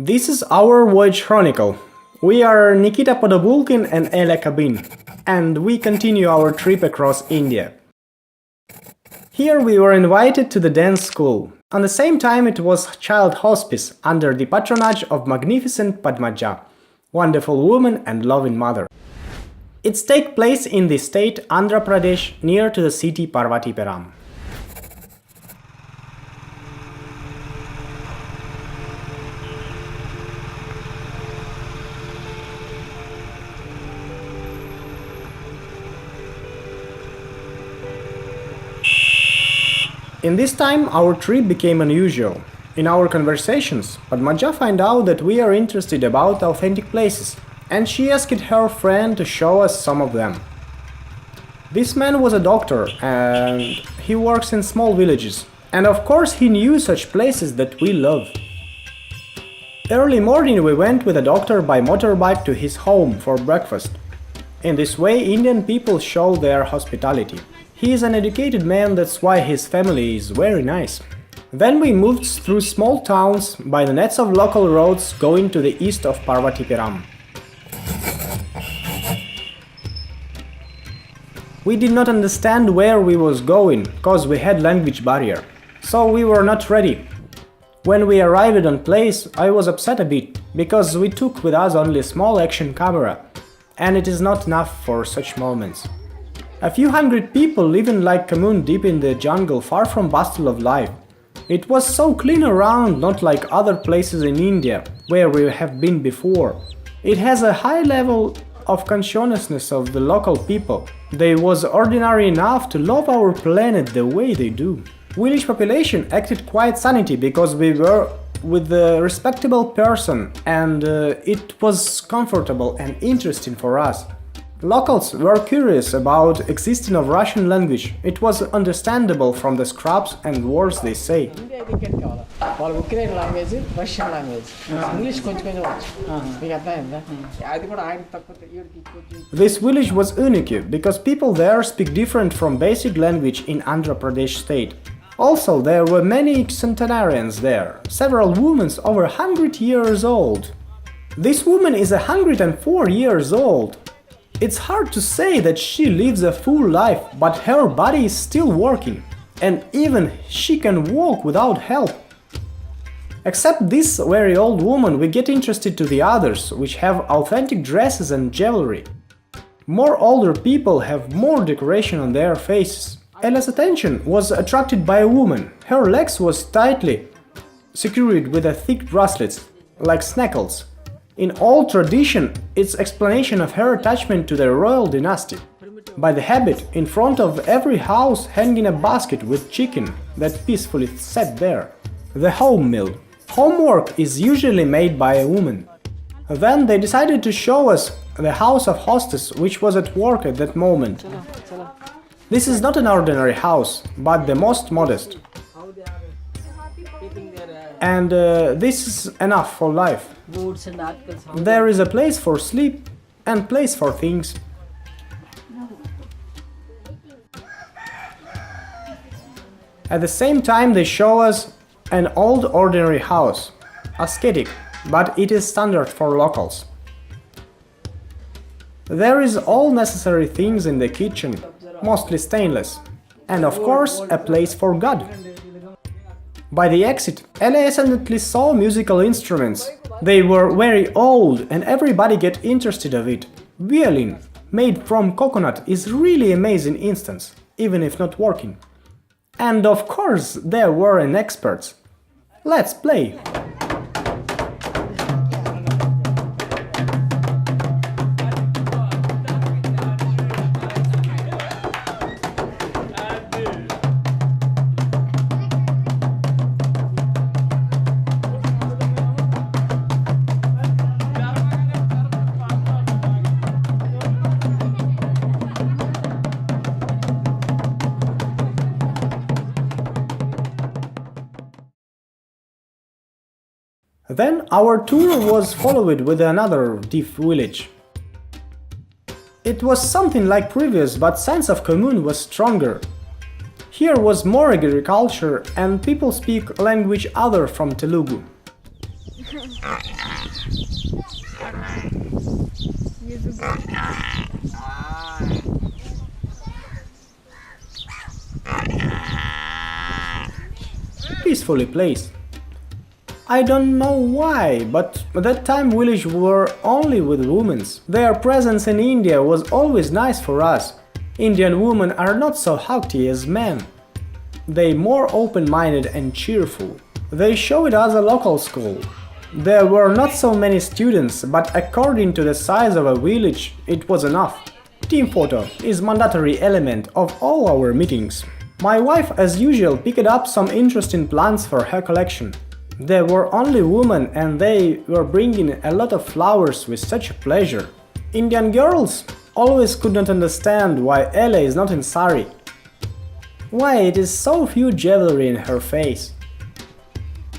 This is our voyage chronicle. We are Nikita Podobulkin and Elya Kabyn, and we continue our trip across India. Here we were invited to the dance school. On the same time it was child hospice under the patronage of magnificent Padmaja, wonderful woman and loving mother. It takes place in the state Andra Pradesh near to the city Parvatiperam. In this time, our trip became unusual. In our conversations, Padmaja found out that we are interested about authentic places, and she asked her friend to show us some of them. This man was a doctor, and he works in small villages, and of course he knew such places that we love. Early morning we went with the doctor by motorbike to his home for breakfast. In this way, Indian people show their hospitality. He is an educated man, that's why his family is very nice. Then we moved through small towns by the nets of local roads going to the east of Parvatiperam. We did not understand where we was going, cause we had language barrier, so we were not ready. When we arrived on place, I was upset a bit, because we took with us only a small action camera, and it is not enough for such moments. A few hundred people living like commune deep in the jungle, far from bustle of life. It was so clean around, not like other places in India, where we have been before. It has a high level of consciousness of the local people. They was ordinary enough to love our planet the way they do. Village population acted quite sanity because we were with a respectable person and it was comfortable and interesting for us. Locals were curious about existing of Russian language. It was understandable from the scraps and words they say. Ukrainian language, Russian language, English This village was unique because people there speak different from basic language in Andra Pradesh state. Also, there were many centenarians there, several women over 100 years old. This woman is 104 years old. It's hard to say that she lives a full life, but her body is still working, and even she can walk without help. Except this very old woman, we get interested to the others, which have authentic dresses and jewelry. More older people have more decoration on their faces. Elya's attention was attracted by a woman. Her legs was tightly secured with a thick bracelets, like snackles. In old tradition, it's explanation of her attachment to the royal dynasty. By the habit, in front of every house hanging a basket with chicken that peacefully sat there. The home meal. Homework is usually made by a woman. Then they decided to show us the house of hostess which was at work at that moment. This is not an ordinary house, but the most modest. And this is enough for life. There is a place for sleep and place for things. At the same time they show us an old ordinary house, ascetic, but it is standard for locals. There is all necessary things in the kitchen, mostly stainless, and of course a place for God. By the exit, Elya accidentally saw musical instruments. They were very old and everybody get interested of it. Violin, made from coconut, is really amazing instance, even if not working. And of course there were an experts. Let's play! Then our tour was followed with another deep village. It was something like previous, but sense of commune was stronger. Here was more agriculture and people speak language other from Telugu. Peacefully placed. I don't know why, but at that time village were only with women. Their presence in India was always nice for us. Indian women are not so haughty as men. They more open-minded and cheerful. They showed us a local school. There were not so many students, but according to the size of a village, it was enough. Team photo is mandatory element of all our meetings. My wife, as usual, picked up some interesting plants for her collection. There were only women and they were bringing a lot of flowers with such pleasure. Indian girls always could not understand why Elya is not in sari. Why it is so few jewelry in her face.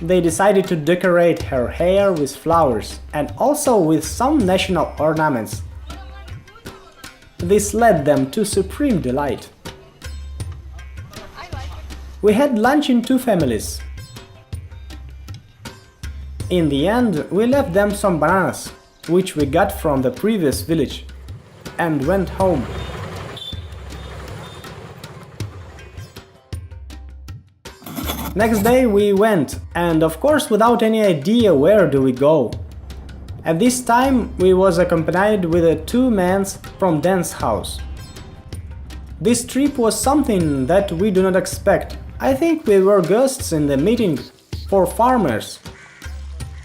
They decided to decorate her hair with flowers and also with some national ornaments. This led them to supreme delight. We had lunch in two families. In the end, we left them some bananas, which we got from the previous village, and went home. Next day we went, and of course without any idea where do we go. At this time we was accompanied with two men from dance house. This trip was something that we do not expect. I think we were guests in the meeting for farmers.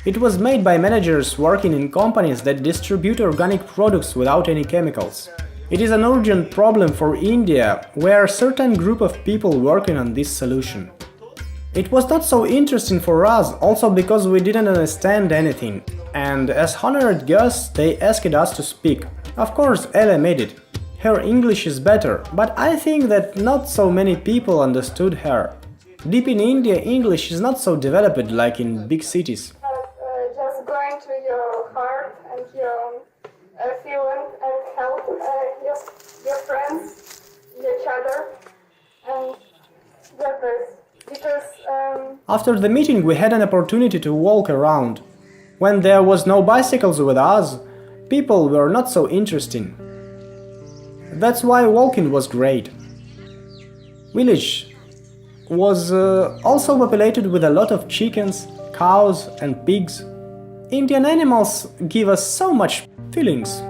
It was made by managers working in companies that distribute organic products without any chemicals. It is an urgent problem for India, where a certain group of people working on this solution. It was not so interesting for us, also because we didn't understand anything, and as honored guests they asked us to speak. Of course, Elya made it. Her English is better, but I think that not so many people understood her. Deep in India, English is not so developed like in big cities. Just going to your heart and your feeling and help your friends, each other, and that is because. After the meeting, we had an opportunity to walk around. When there was no bicycles with us, people were not so interesting. That's why walking was great. Village was also populated with a lot of chickens, cows and pigs. Indian animals give us so much feelings.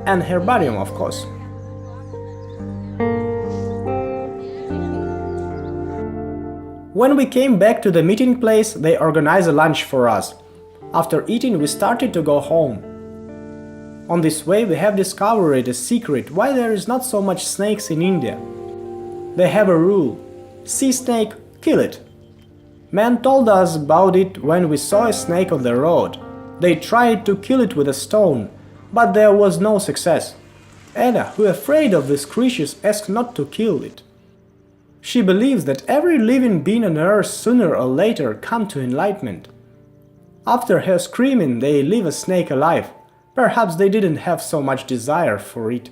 And herbarium, of course. When we came back to the meeting place, they organized a lunch for us. After eating, we started to go home. On this way, we have discovered a secret why there is not so much snakes in India. They have a rule: see snake, kill it. Men told us about it when we saw a snake on the road. They tried to kill it with a stone, but there was no success. Elya, who afraid of these creatures, asked not to kill it. She believes that every living being on earth sooner or later come to enlightenment. After her screaming, they leave a snake alive. Perhaps they didn't have so much desire for it.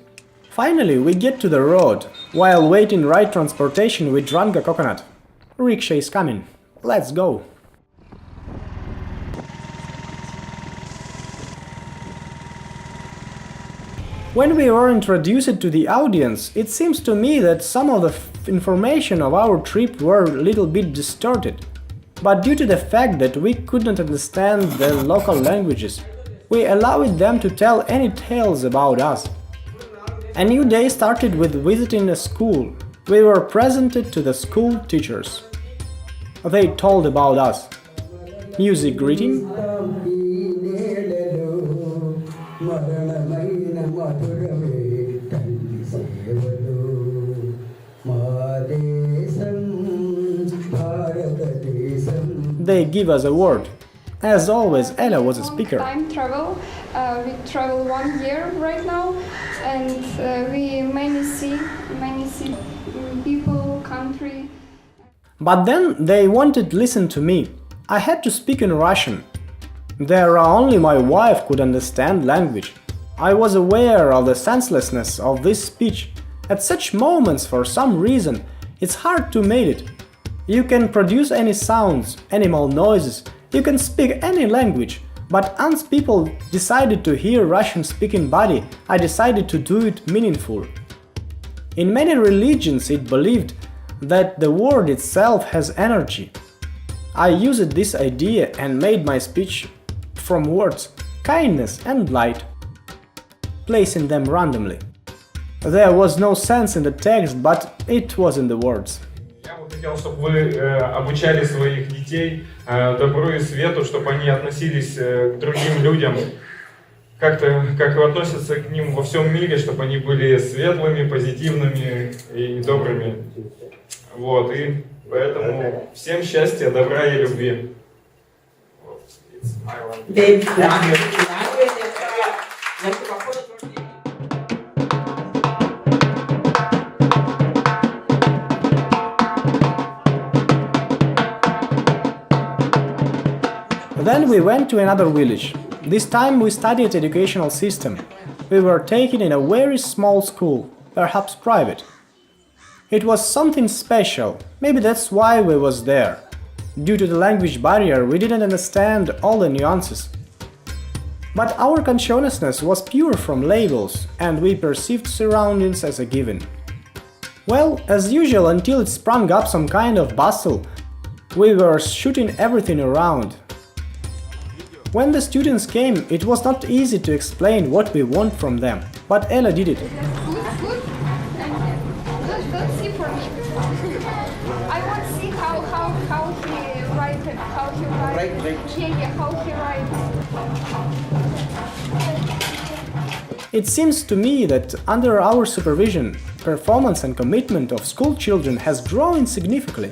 Finally, we get to the road. While waiting right transportation, we drank a coconut. Rickshaw is coming. Let's go. When we were introduced to the audience, it seems to me that some of the information of our trip were a little bit distorted. But due to the fact that we couldn't understand the local languages, we allowed them to tell any tales about us. A new day started with visiting a school. We were presented to the school teachers. They told about us. Music greeting, they give us a word, As always, Elya was a speaker. Time travel. We travel 1 year right now, and we many see people, country. But then they wanted to listen to me. I had to speak in Russian. There only my wife could understand language. I was aware of the senselessness of this speech. At such moments, for some reason, it's hard to make it. You can produce any sounds, animal noises, you can speak any language, but once people decided to hear Russian-speaking body, I decided to do it meaningful. In many religions it believed that the word itself has energy. I used this idea and made my speech from words kindness and light, placing them randomly. There was no sense in the text, but it was in the words. Я бы хотел, чтобы вы обучали своих детей добру и свету, чтобы они относились к другим людям как-то, как относятся к ним во всем мире, чтобы они были светлыми, позитивными и добрыми. Вот, и поэтому всем счастья, добра и любви. Then we went to another village. This time we studied educational system. We were taken in a very small school, perhaps private. It was something special, maybe that's why we was there. Due to the language barrier, we didn't understand all the nuances. But our consciousness was pure from labels, and we perceived surroundings as a given. Well, as usual, until it sprung up some kind of bustle, we were shooting everything around. When the students came, it was not easy to explain what we want from them, but Elya did it. Good. Don't see for me. I want to see how he writes it, how he writes. Yeah, how he writes. It seems to me that under our supervision, performance and commitment of school children has grown significantly.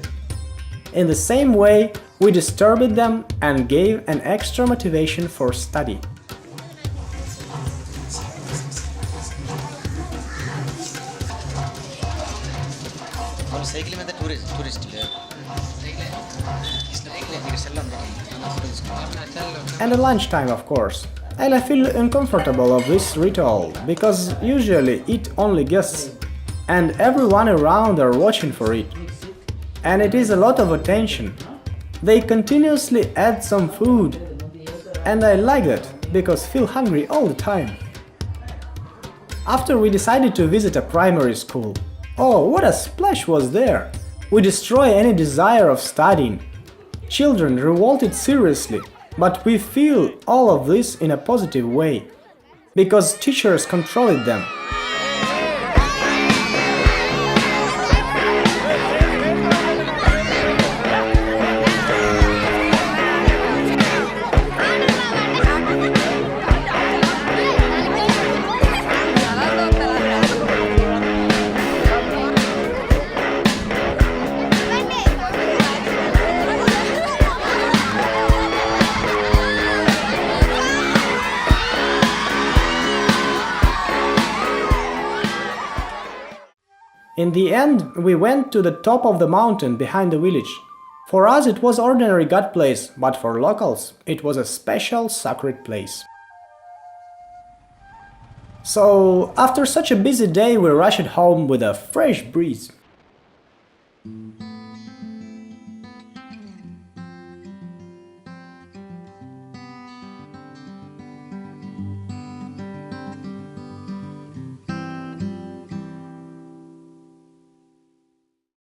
In the same way, we disturbed them and gave an extra motivation for study. And at lunchtime, of course. I feel uncomfortable of this ritual, because usually eat only guests, and everyone around are watching for it. And it is a lot of attention. They continuously add some food, and I like that, because feel hungry all the time. After we decided to visit a primary school. Oh, what a splash was there! We destroy any desire of studying. Children revolted seriously, but we feel all of this in a positive way, because teachers controlled them. In the end, we went to the top of the mountain behind the village. For us it was ordinary god place, but for locals it was a special sacred place. So, after such a busy day we rushed home with a fresh breeze.